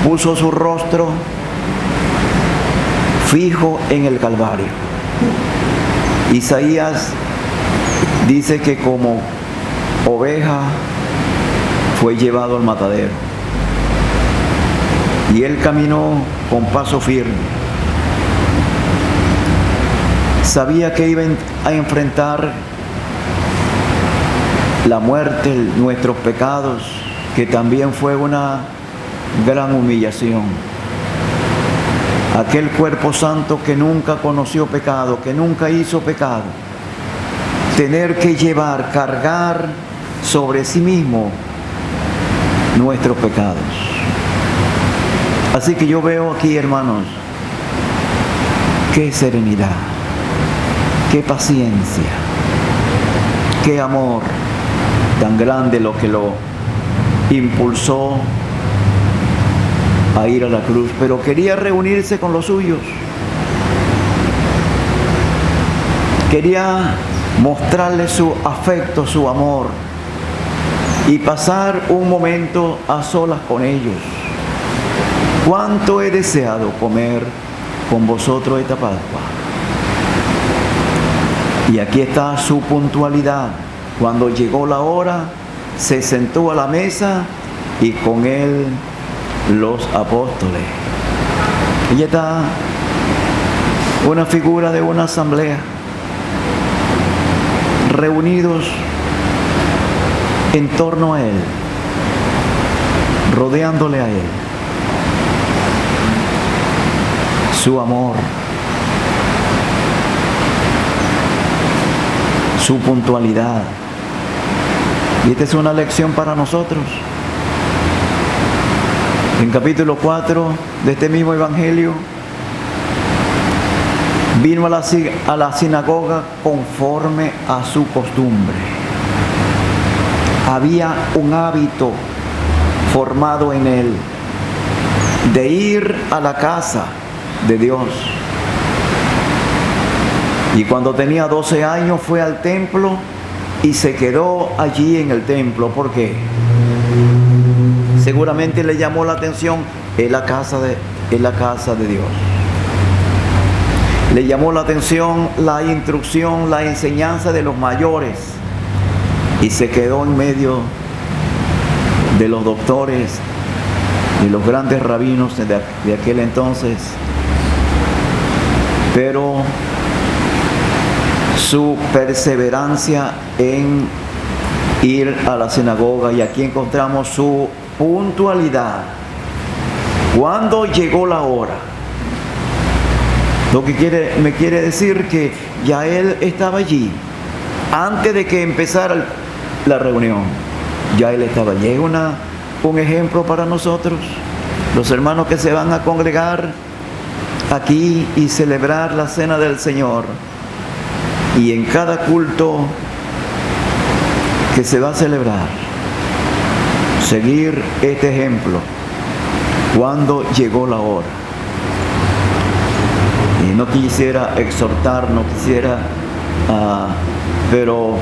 puso su rostro fijo en el Calvario. Isaías dice que como oveja fue llevado al matadero y él caminó con paso firme. Sabía que iba a enfrentar la muerte, nuestros pecados, que también fue una gran humillación. Aquel cuerpo santo que nunca conoció pecado, que nunca hizo pecado, tener que llevar, cargar sobre sí mismo nuestros pecados. Así que yo veo aquí, hermanos, qué serenidad, qué paciencia, qué amor tan grande lo que lo impulsó a ir a la cruz, pero quería reunirse con los suyos. Quería mostrarles su afecto, su amor y pasar un momento a solas con ellos. ¿Cuánto he deseado comer con vosotros esta Pascua? Y aquí está su puntualidad. Cuando llegó la hora, se sentó a la mesa y con él los apóstoles. Ella está una figura de una asamblea, reunidos en torno a él, rodeándole a él. Su amor, su puntualidad. Y esta es una lección para nosotros. En capítulo 4 de este mismo evangelio, vino a la sinagoga conforme a su costumbre. Había un hábito formado en él de ir a la casa de Dios. Y cuando tenía 12 años fue al templo y se quedó allí en el templo. ¿Por qué? Seguramente le llamó la atención, es la casa de Dios. Le llamó la atención la instrucción, la enseñanza de los mayores. Y se quedó en medio de los doctores, de los grandes rabinos de aquel entonces. Pero su perseverancia en ir a la sinagoga, y aquí encontramos su puntualidad. Cuando llegó la hora, lo que me quiere decir que ya él estaba allí antes de que empezara la reunión. Ya él estaba allí. Es un ejemplo para nosotros, los hermanos que se van a congregar aquí y celebrar la cena del Señor, y en cada culto que se va a celebrar, seguir este ejemplo. Cuando llegó la hora. Y no quisiera exhortar, no quisiera, pero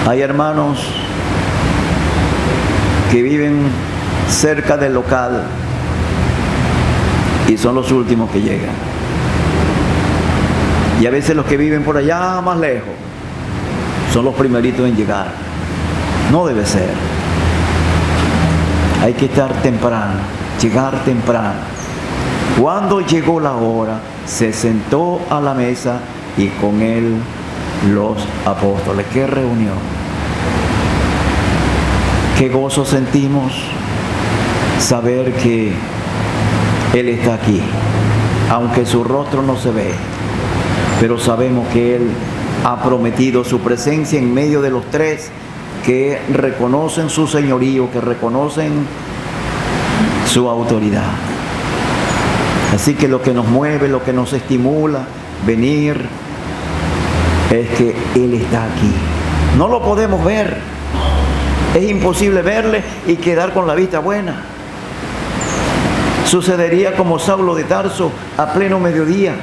hay hermanos que viven cerca del local y son los últimos que llegan. Y a veces los que viven por allá más lejos son los primeritos en llegar. No debe ser. Hay que estar temprano, llegar temprano. Cuando llegó la hora, se sentó a la mesa y con él los apóstoles. ¡Qué reunión! ¡Qué gozo sentimos saber que Él está aquí! Aunque su rostro no se ve, pero sabemos que Él ha prometido su presencia en medio de los tres que reconocen su señorío, que reconocen su autoridad. Así que lo que nos mueve, lo que nos estimula venir, es que Él está aquí. No lo podemos ver. Es imposible verle y quedar con la vista buena. Sucedería como Saulo de Tarso a pleno mediodía.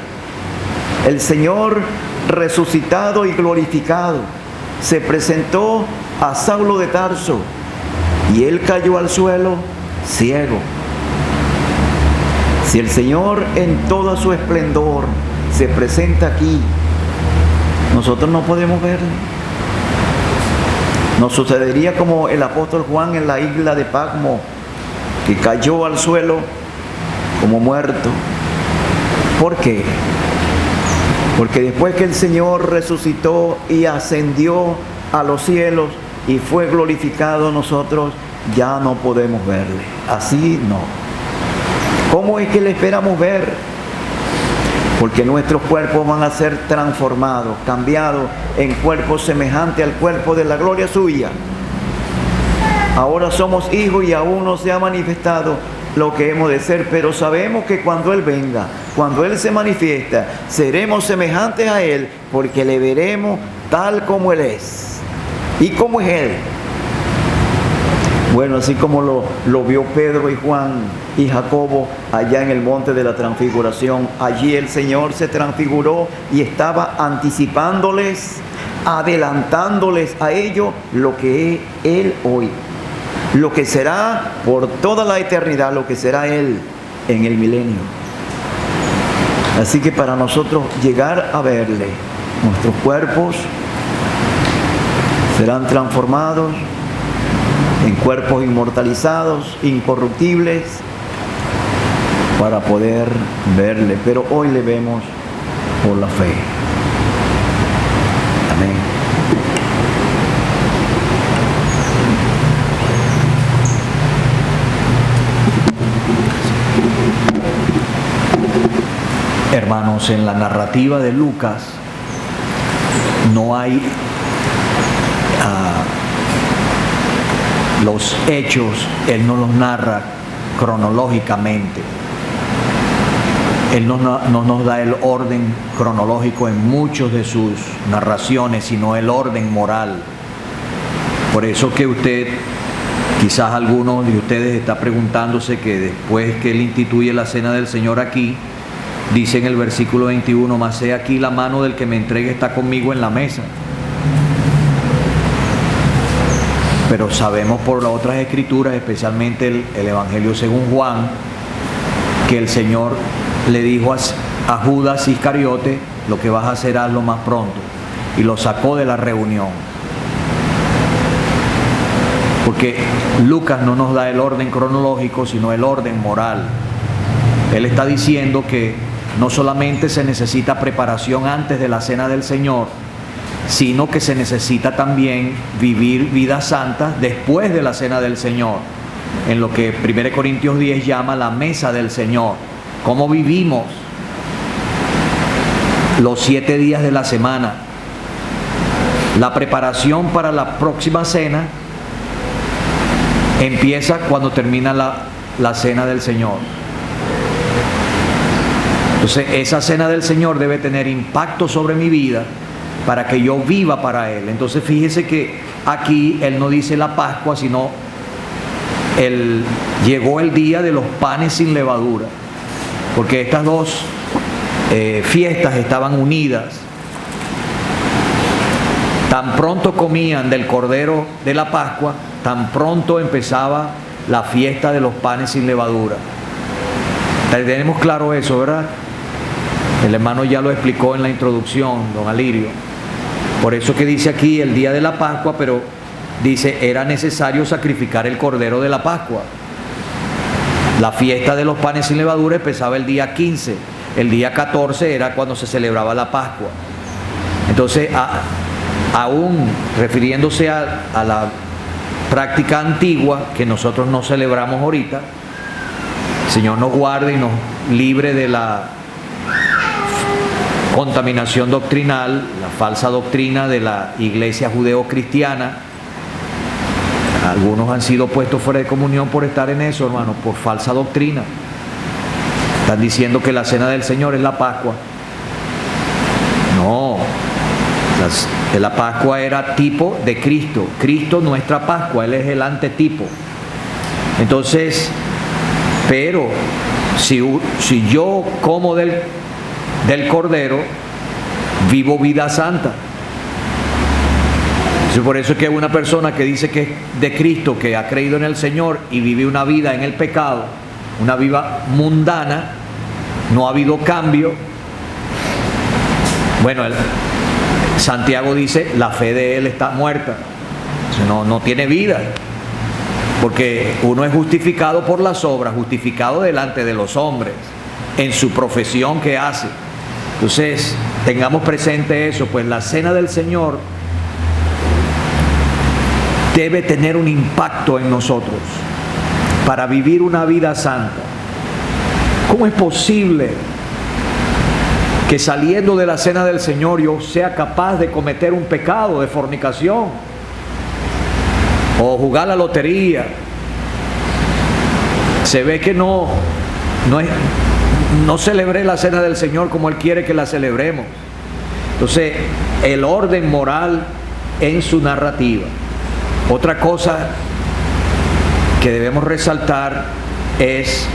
El Señor resucitado y glorificado se presentó a Saulo de Tarso y él cayó al suelo ciego. Si el Señor en todo su esplendor se presenta aquí, nosotros no podemos verle. Nos sucedería como el apóstol Juan en la isla de Patmos, que cayó al suelo como muerto. ¿Por qué? Porque después que el Señor resucitó y ascendió a los cielos y fue glorificado, nosotros ya no podemos verle. Así no. ¿Cómo es que le esperamos ver? Porque nuestros cuerpos van a ser transformados, cambiados en cuerpos semejantes al cuerpo de la gloria suya. Ahora somos hijos y aún no se ha manifestado lo que hemos de ser, pero sabemos que cuando Él venga, cuando Él se manifiesta, seremos semejantes a Él, porque le veremos tal como Él es. ¿Y cómo es Él? Bueno, así como lo vio Pedro y Juan y Jacobo allá en el monte de la transfiguración, allí el Señor se transfiguró y estaba anticipándoles, adelantándoles a ellos lo que es Él hoy, lo que será por toda la eternidad, lo que será Él en el milenio. Así que para nosotros llegar a verle, nuestros cuerpos serán transformados en cuerpos inmortalizados, incorruptibles, para poder verle. Pero hoy le vemos por la fe. Amén. Hermanos, en la narrativa de Lucas no hay los hechos, Él no los narra cronológicamente. Él no nos da el orden cronológico en muchas de sus narraciones, sino el orden moral. Por eso que usted, quizás algunos de ustedes está preguntándose que después que Él instituye la cena del Señor aquí, dice en el versículo 21, mas he aquí la mano del que me entregue está conmigo en la mesa. Pero sabemos por las otras escrituras, especialmente el Evangelio según Juan, que el Señor le dijo a Judas Iscariote, lo que vas a hacer hazlo más pronto, y lo sacó de la reunión. Porque Lucas no nos da el orden cronológico, sino el orden moral. Él está diciendo que no solamente se necesita preparación antes de la cena del Señor, sino que se necesita también vivir vidas santas después de la cena del Señor, en lo que 1 Corintios 10 llama la mesa del Señor. ¿Cómo vivimos los 7 días de la semana? La preparación para la próxima cena empieza cuando termina la cena del Señor. Entonces, esa cena del Señor debe tener impacto sobre mi vida para que yo viva para Él. Entonces, fíjese que aquí Él no dice la Pascua, sino llegó el día de los panes sin levadura, porque estas dos fiestas estaban unidas. Tan pronto comían del cordero de la Pascua, tan pronto empezaba la fiesta de los panes sin levadura. Tenemos claro eso, ¿verdad? El hermano ya lo explicó en la introducción, don Alirio. Por eso que dice aquí el día de la Pascua, pero dice, era necesario sacrificar el cordero de la Pascua. La fiesta de los panes sin levadura empezaba el día 15. El día 14 era cuando se celebraba la Pascua. Entonces, aún refiriéndose a la práctica antigua que nosotros no celebramos ahorita, el Señor nos guarde y nos libre de la contaminación doctrinal, la falsa doctrina de la iglesia judeo-cristiana. Algunos han sido puestos fuera de comunión por estar en eso, hermano, por falsa doctrina. Están diciendo que la cena del Señor es la Pascua. No, la Pascua era tipo de Cristo. Cristo nuestra Pascua, Él es el antetipo. Entonces, pero si yo como del cordero, vivo vida santa. Por eso es que una persona que dice que es de Cristo, que ha creído en el Señor y vive una vida en el pecado, una vida mundana, no ha habido cambio. Bueno, Santiago dice, la fe de él está muerta, no tiene vida, porque uno es justificado por las obras, justificado delante de los hombres, en su profesión que hace. Entonces, tengamos presente eso, pues la cena del Señor debe tener un impacto en nosotros para vivir una vida santa. ¿Cómo es posible que saliendo de la cena del Señor yo sea capaz de cometer un pecado de fornicación o jugar la lotería? Se ve que no celebré la cena del Señor como Él quiere que la celebremos. Entonces, el orden moral en su narrativa. Otra cosa que debemos resaltar es,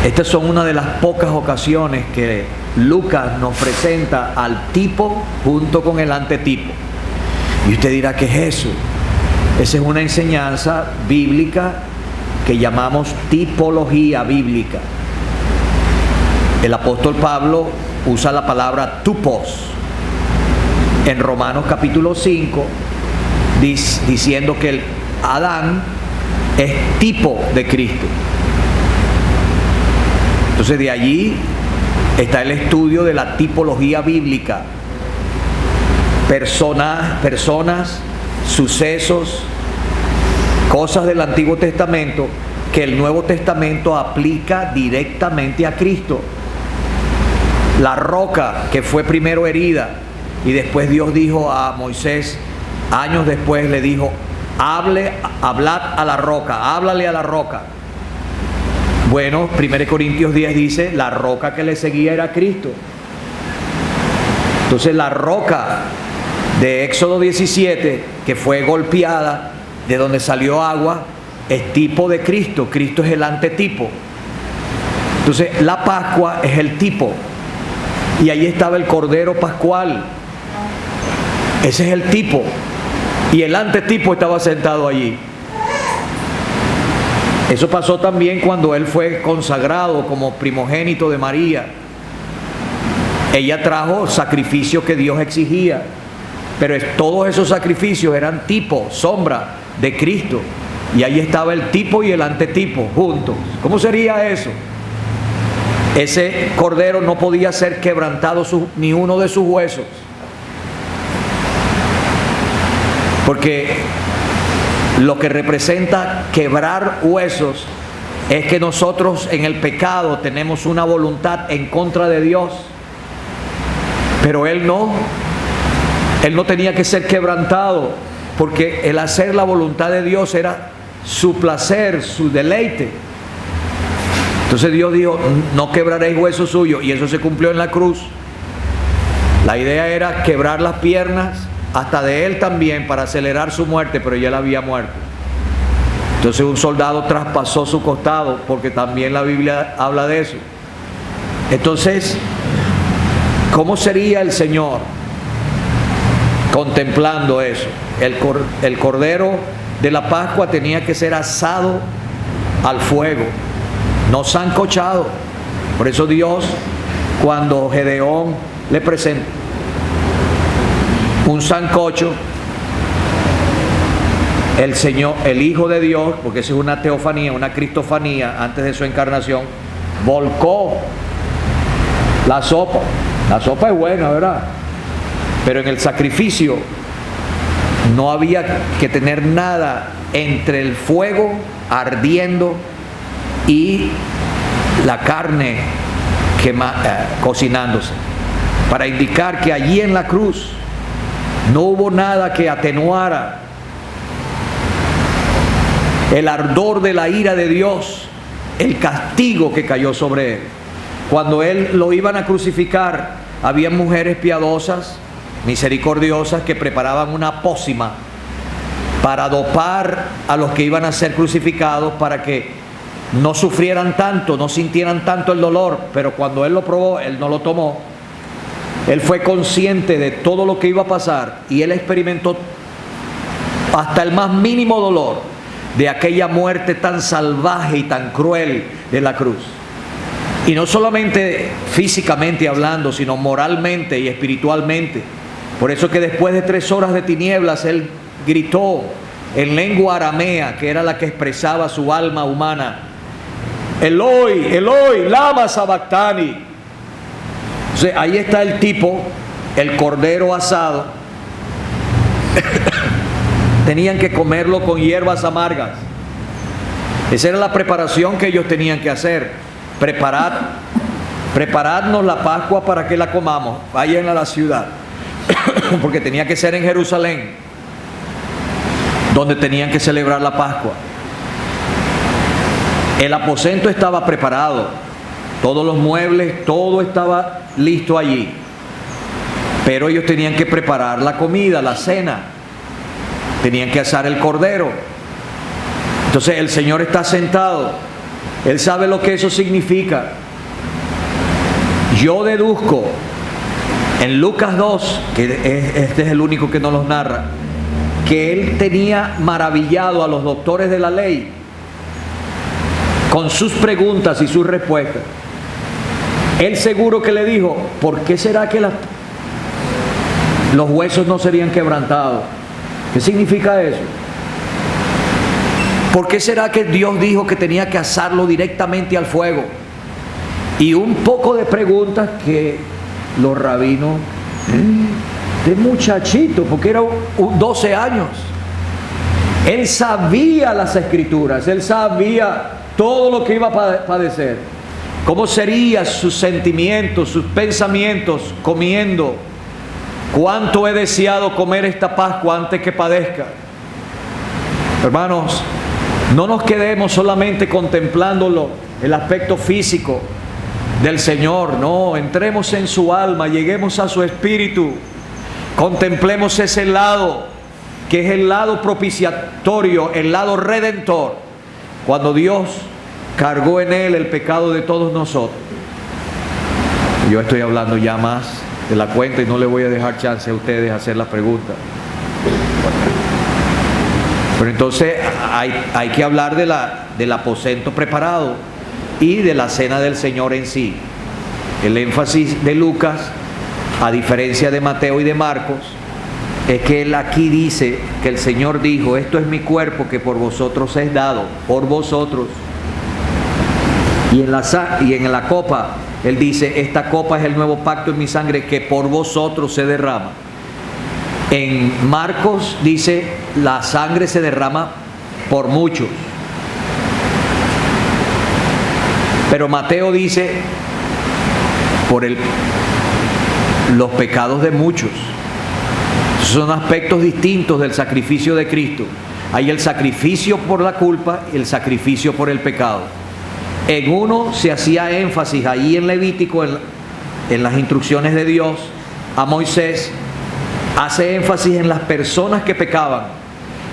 estas son una de las pocas ocasiones que Lucas nos presenta al tipo junto con el antetipo. Y usted dirá, ¿qué es eso? Esa es una enseñanza bíblica que llamamos tipología bíblica. El apóstol Pablo usa la palabra tupos en Romanos capítulo 5, diciendo que el Adán es tipo de Cristo. Entonces de allí está el estudio de la tipología bíblica. Personas, sucesos, cosas del Antiguo Testamento que el Nuevo Testamento aplica directamente a Cristo. La roca que fue primero herida y después Dios dijo a Moisés, años después le dijo, hablad a la roca, háblale a la roca. Bueno, 1 Corintios 10 dice, la roca que le seguía era Cristo. Entonces la roca de Éxodo 17, que fue golpeada, de donde salió agua, es tipo de Cristo. Cristo es el antetipo. Entonces la Pascua es el tipo. Y ahí estaba el Cordero Pascual. Ese es el tipo. Y el antetipo estaba sentado allí. Eso pasó también cuando él fue consagrado como primogénito de María. Ella trajo sacrificios que Dios exigía, pero todos esos sacrificios eran tipo, sombra de Cristo. Y ahí estaba el tipo y el antetipo juntos. ¿Cómo sería eso? Ese cordero no podía ser quebrantado ni uno de sus huesos, porque lo que representa quebrar huesos es que nosotros en el pecado tenemos una voluntad en contra de Dios, pero Él no tenía que ser quebrantado, porque el hacer la voluntad de Dios era su placer, su deleite. Entonces Dios dijo, no quebraréis huesos suyos, y eso se cumplió en la cruz. La idea era quebrar las piernas hasta de él también para acelerar su muerte, pero ya él había muerto. Entonces un soldado traspasó su costado, porque también la Biblia habla de eso. Entonces, ¿cómo sería el Señor contemplando eso? El cordero de la Pascua tenía que ser asado al fuego, no sancochado. Por eso Dios, cuando Gedeón le presenta un sancocho, el Señor, el Hijo de Dios, porque eso es una teofanía, una cristofanía antes de su encarnación, volcó la sopa. La sopa es buena, ¿verdad? Pero en el sacrificio no había que tener nada entre el fuego ardiendo y la carne cocinándose, para indicar que allí en la cruz no hubo nada que atenuara el ardor de la ira de Dios, el castigo que cayó sobre él. Cuando él lo iban a crucificar, había mujeres piadosas, misericordiosas, que preparaban una pócima para dopar a los que iban a ser crucificados, para que no sufrieran tanto, no sintieran tanto el dolor. Pero cuando él lo probó, él no lo tomó. Él fue consciente de todo lo que iba a pasar y él experimentó hasta el más mínimo dolor de aquella muerte tan salvaje y tan cruel de la cruz. Y no solamente físicamente hablando, sino moralmente y espiritualmente. Por eso que después de 3 horas de tinieblas, él gritó en lengua aramea, que era la que expresaba su alma humana: Eloi, Eloi, lama sabactani. Entonces, ahí está el tipo, el cordero asado. Tenían que comerlo con hierbas amargas. Esa era la preparación que ellos tenían que hacer. Preparadnos la Pascua para que la comamos. Vayan a la ciudad. Porque tenía que ser en Jerusalén, donde tenían que celebrar la Pascua. El aposento estaba preparado, todos los muebles, todo estaba listo allí, pero ellos tenían que preparar la comida, la cena, tenían que asar el cordero. Entonces el Señor está sentado, Él sabe lo que eso significa. Yo deduzco en Lucas 2, que este es el único que nos los narra, que Él tenía maravillado a los doctores de la ley con sus preguntas y sus respuestas. Él seguro que le dijo: ¿por qué será que los huesos no serían quebrantados? ¿Qué significa eso? ¿Por qué será que Dios dijo que tenía que asarlo directamente al fuego? Y un poco de preguntas que los rabinos, de muchachito, porque era 12 años, él sabía las escrituras, él sabía todo lo que iba a padecer, cómo serían sus sentimientos, sus pensamientos comiendo. Cuánto he deseado comer esta Pascua antes que padezca. Hermanos, no nos quedemos solamente contemplando el aspecto físico del Señor, no, entremos en su alma, lleguemos a su espíritu, contemplemos ese lado, que es el lado propiciatorio, el lado redentor, cuando Dios cargó en él el pecado de todos nosotros. Yo estoy hablando ya más de la cuenta y no le voy a dejar chance a ustedes hacer las preguntas. Pero entonces hay que hablar del aposento preparado y de la cena del Señor en sí. El énfasis de Lucas, a diferencia de Mateo y de Marcos, es que él aquí dice que el Señor dijo: esto es mi cuerpo que por vosotros es dado, por vosotros. Y en la copa, él dice: esta copa es el nuevo pacto en mi sangre que por vosotros se derrama. En Marcos dice: la sangre se derrama por muchos. Pero Mateo dice: por los pecados de muchos. Son aspectos distintos del sacrificio de Cristo. Hay el sacrificio por la culpa y el sacrificio por el pecado. En uno se hacía énfasis ahí en Levítico, en las instrucciones de Dios a Moisés, hace énfasis en las personas que pecaban.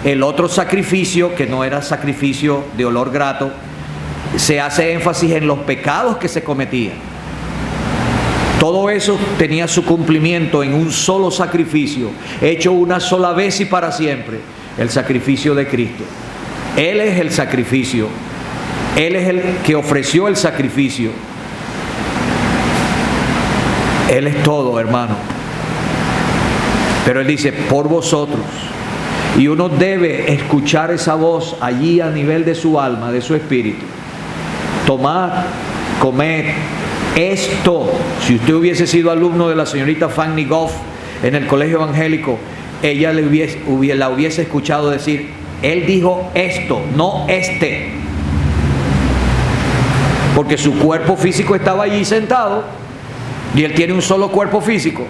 El otro sacrificio, que no era sacrificio de olor grato, se hace énfasis en los pecados que se cometían. Todo eso tenía su cumplimiento en un solo sacrificio, hecho una sola vez y para siempre, el sacrificio de Cristo. Él es el sacrificio, Él es el que ofreció el sacrificio. Él es todo, hermano. Pero Él dice: por vosotros. Y uno debe escuchar esa voz allí a nivel de su alma, de su espíritu. Tomad, comed esto. Si usted hubiese sido alumno de la señorita Fanny Goff en el colegio evangélico, ella la hubiese escuchado decir: él dijo esto, no este. Porque su cuerpo físico estaba allí sentado y él tiene un solo cuerpo físico.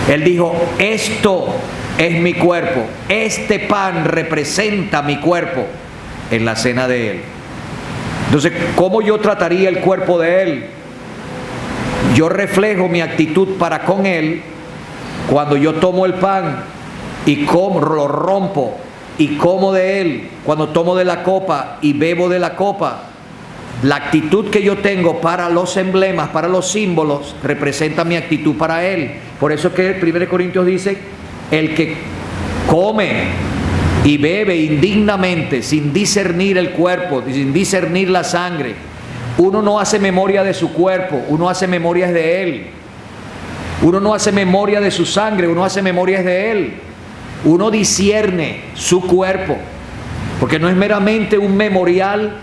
Él dijo: esto es mi cuerpo, este pan representa mi cuerpo, en la cena de Él. Entonces, ¿cómo yo trataría el cuerpo de Él? Yo reflejo mi actitud para con Él cuando yo tomo el pan y lo rompo y como de Él, cuando tomo de la copa y bebo de la copa. la actitud que yo tengo para los emblemas, para los símbolos, representa mi actitud para Él. Por eso es que el 1 Corintios dice, el que come y bebe indignamente, sin discernir el cuerpo, sin discernir la sangre, uno no hace memoria de su cuerpo, uno hace memorias de Él. Uno no hace memoria de su sangre, uno hace memorias de Él. Uno discierne su cuerpo, porque no es meramente un memorial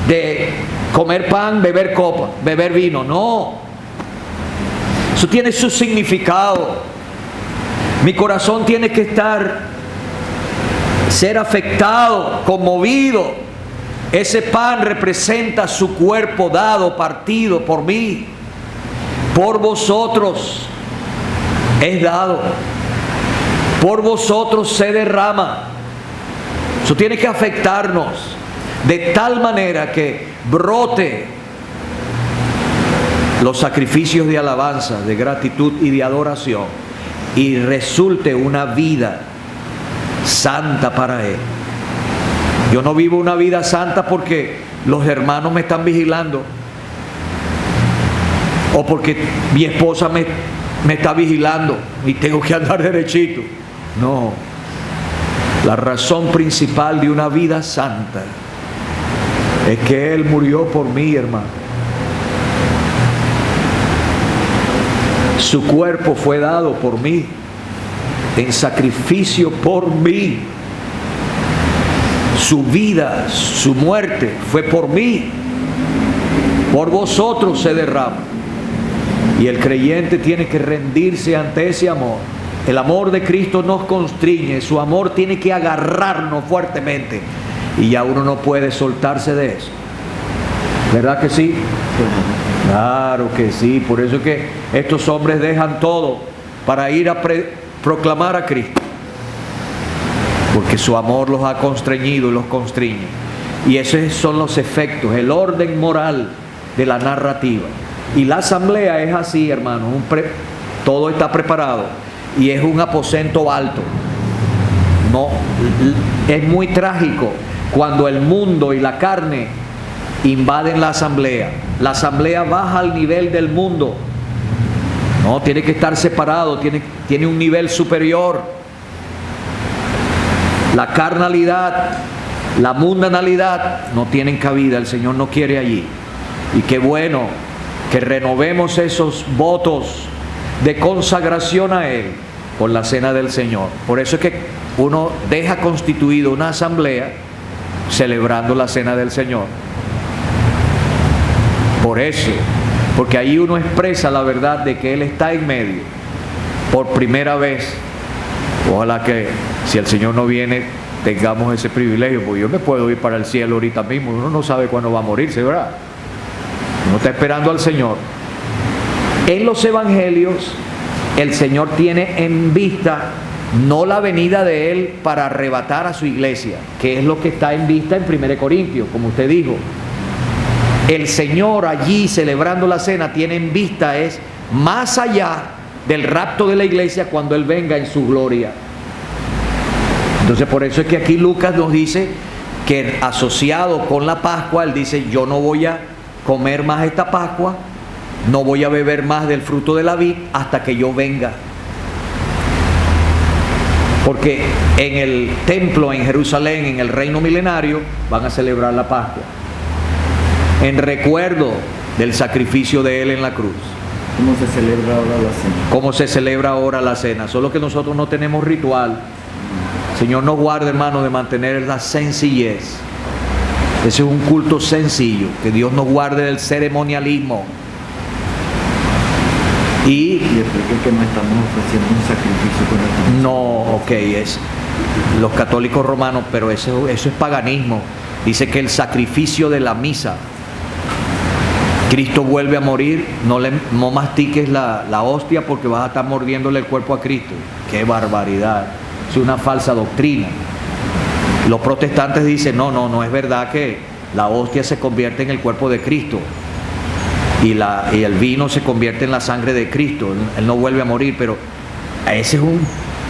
de comer pan, beber copa, beber vino, no. Eso tiene su significado. Mi corazón tiene que ser afectado, conmovido. Ese pan representa su cuerpo dado, partido por mí, por vosotros es dado, por vosotros se derrama. Eso tiene que afectarnos de tal manera que brote los sacrificios de alabanza, de gratitud y de adoración, y resulte una vida santa para Él. Yo no vivo una vida santa porque los hermanos me están vigilando, o porque mi esposa me está vigilando y tengo que andar derechito. No. La razón principal de una vida santa es que Él murió por mí, hermano. Su cuerpo fue dado por mí, en sacrificio por mí. Su vida, su muerte fue por mí. Por vosotros se derrama. Y el creyente tiene que rendirse ante ese amor. El amor de Cristo nos constriñe, su amor tiene que agarrarnos fuertemente. Y ya uno no puede soltarse de eso. ¿Verdad que sí? Claro que sí. Por eso es que estos hombres dejan todo para ir a proclamar a Cristo. Porque su amor los ha constreñido y los constriñe. Y esos son los efectos, el orden moral de la narrativa. Y la asamblea es así, hermano. Todo está preparado. Y es un aposento alto. No, es muy trágico cuando el mundo y la carne invaden la asamblea. La asamblea baja al nivel del mundo. No, tiene que estar separado, tiene un nivel superior. La carnalidad, la mundanalidad no tienen cabida. El Señor no quiere allí. Y qué bueno que renovemos esos votos de consagración a Él con la cena del Señor. Por eso es que uno deja constituido una asamblea celebrando la cena del Señor. Por eso, porque ahí uno expresa la verdad de que Él está en medio por primera vez. Ojalá que si el Señor no viene tengamos ese privilegio, porque yo me puedo ir para el cielo ahorita mismo. Uno no sabe cuándo va a morirse, ¿verdad? Uno está esperando al Señor. En los evangelios el Señor tiene en vista no la venida de Él para arrebatar a su iglesia, que es lo que está en vista en 1 Corintios, como usted dijo. El Señor allí celebrando la cena tiene en vista es más allá del rapto de la iglesia cuando Él venga en su gloria. Entonces por eso es que aquí Lucas nos dice que asociado con la Pascua, Él dice: yo no voy a comer más esta Pascua, no voy a beber más del fruto de la vid hasta que yo venga. Porque en el templo en Jerusalén, en el reino milenario, van a celebrar la Pascua en recuerdo del sacrificio de Él en la cruz. ¿Cómo se celebra ahora la cena? ¿Cómo se celebra ahora la cena? Solo que nosotros no tenemos ritual. Señor nos guarde, hermano, de mantener la sencillez. Ese es un culto sencillo. Que Dios nos guarde del ceremonialismo. Y explique que no estamos ofreciendo un sacrificio con el... no, ok, es los católicos romanos, pero eso es paganismo. Dice que el sacrificio de la misa, Cristo vuelve a morir, no mastiques la hostia porque vas a estar mordiéndole el cuerpo a Cristo. ¡Qué barbaridad! Es una falsa doctrina. Los protestantes dicen: no es verdad que la hostia se convierte en el cuerpo de Cristo y el vino se convierte en la sangre de Cristo. Él no vuelve a morir, pero ese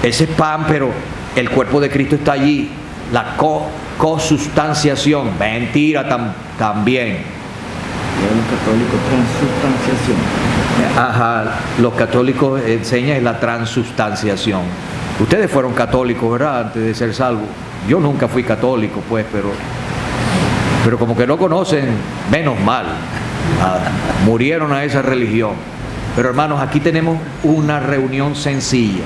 es pan, pero el cuerpo de Cristo está allí. cosustanciación. Mentira también. Los católicos, transustanciación. Ajá, los católicos enseñan la transustanciación. Ustedes fueron católicos, ¿verdad? Antes de ser salvos. Yo nunca fui católico, pues, pero como que no conocen, menos mal. Murieron a esa religión. Pero hermanos, aquí tenemos una reunión sencilla.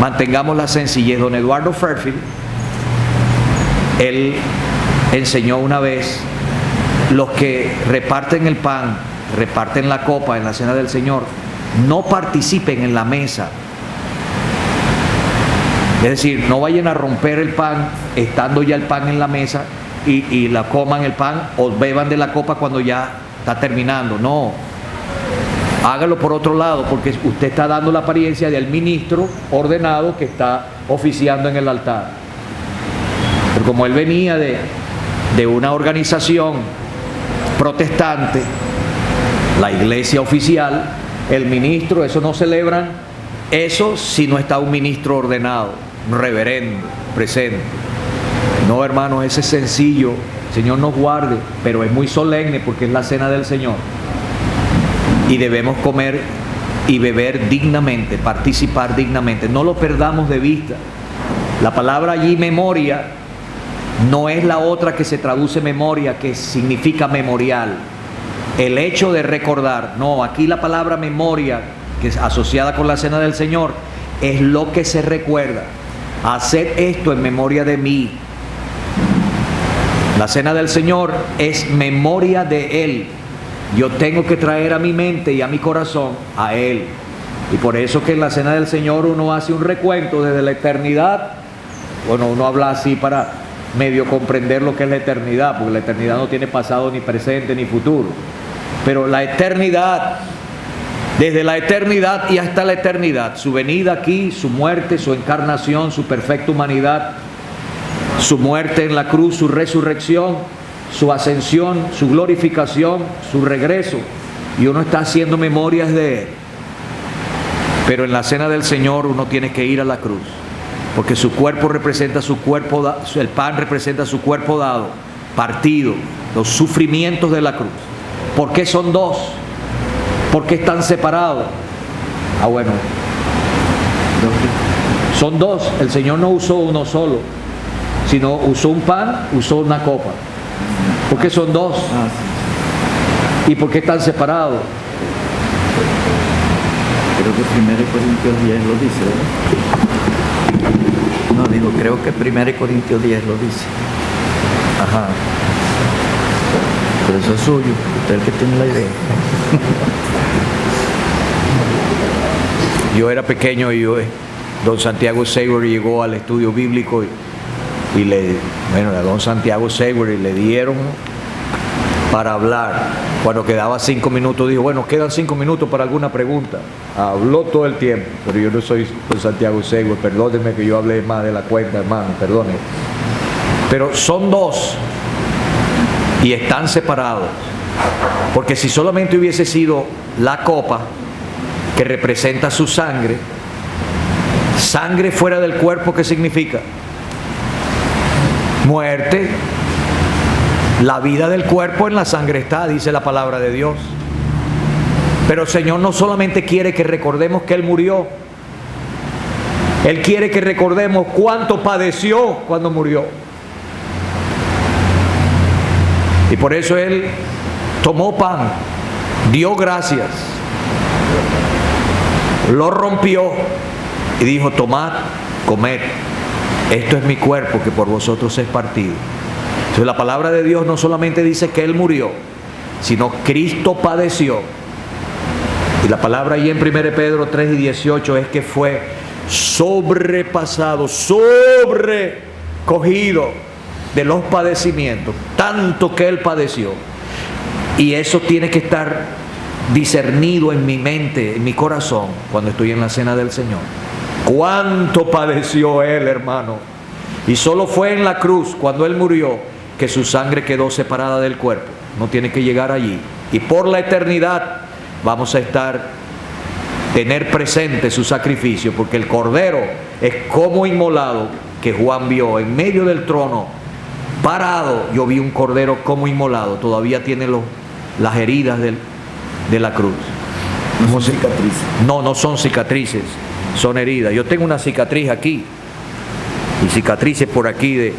Mantengamos la sencillez. Don Eduardo Fairfield, él enseñó una vez: los que reparten el pan, reparten la copa en la cena del Señor, no participen en la mesa. Es decir, no vayan a romper el pan estando ya el pan en la mesa y la coman el pan o beban de la copa cuando ya está terminando. No, hágalo por otro lado, porque usted está dando la apariencia del ministro ordenado que está oficiando en el altar. Pero como él venía de una organización protestante, la iglesia oficial, el ministro, eso no celebran eso si no está un ministro ordenado, un reverendo presente. No, hermano, ese es sencillo. El Señor nos guarde, pero es muy solemne porque es la cena del Señor. Y debemos comer y beber dignamente, participar dignamente. No lo perdamos de vista. La palabra allí, memoria, no es la otra que se traduce memoria, que significa memorial. El hecho de recordar. No, aquí la palabra memoria, que es asociada con la cena del Señor, es lo que se recuerda. Haced esto en memoria de mí. La cena del Señor es memoria de Él. Yo tengo que traer a mi mente y a mi corazón a Él. Y por eso que en la cena del Señor uno hace un recuento desde la eternidad. Bueno, uno habla así para medio comprender lo que es la eternidad, porque la eternidad no tiene pasado, ni presente, ni futuro. Pero la eternidad, desde la eternidad y hasta la eternidad, su venida aquí, su muerte, su encarnación, su perfecta humanidad, su muerte en la cruz, su resurrección, su ascensión, su glorificación, su regreso, y uno está haciendo memorias de Él. Pero en la cena del Señor uno tiene que ir a la cruz, porque su cuerpo representa su cuerpo, el pan representa su cuerpo dado, partido, los sufrimientos de la cruz. ¿Por qué son dos? ¿Por qué están separados? Bueno, son dos. El Señor no usó uno solo, sino usó un pan, usó una copa. ¿Por qué son dos? ¿Y por qué están separados? Creo que 1 Corintios 10 lo dice, ¿verdad? No, digo, creo que 1 Corintios 10 lo dice. Ajá. Pero eso es suyo, usted es el que tiene la idea. Yo era pequeño y don Santiago Savory llegó al estudio bíblico y a don Santiago Savory le dieron para hablar. Cuando quedaba 5 minutos, dijo, bueno, quedan 5 minutos para alguna pregunta. Habló todo el tiempo, pero yo no soy don Santiago Savory, perdónenme que yo hablé más de la cuenta, hermano, perdónenme. Pero son dos y están separados, porque si solamente hubiese sido la copa que representa su sangre, sangre fuera del cuerpo, ¿qué significa? Muerte. La vida del cuerpo en la sangre está, dice la palabra de Dios. Pero el Señor no solamente quiere que recordemos que Él murió, Él quiere que recordemos cuánto padeció cuando murió. Y por eso Él tomó pan, dio gracias, lo rompió y dijo, tomad, comed, esto es mi cuerpo que por vosotros es partido. Entonces la palabra de Dios no solamente dice que Él murió, sino Cristo padeció. Y la palabra ahí en 1 Pedro 3:18 es que fue sobrepasado, sobrecogido de los padecimientos, tanto que Él padeció. Y eso tiene que estar discernido en mi mente, en mi corazón, cuando estoy en la cena del Señor. ¿Cuánto padeció Él, hermano? Y solo fue en la cruz, cuando Él murió, que su sangre quedó separada del cuerpo. No tiene que llegar allí. Y por la eternidad vamos a tener presente su sacrificio, porque el Cordero es como inmolado que Juan vio en medio del trono parado, yo vi un cordero como inmolado, todavía tiene las heridas de la cruz. No son cicatrices. No, no son cicatrices, son heridas. Yo tengo una cicatriz aquí y cicatrices por aquí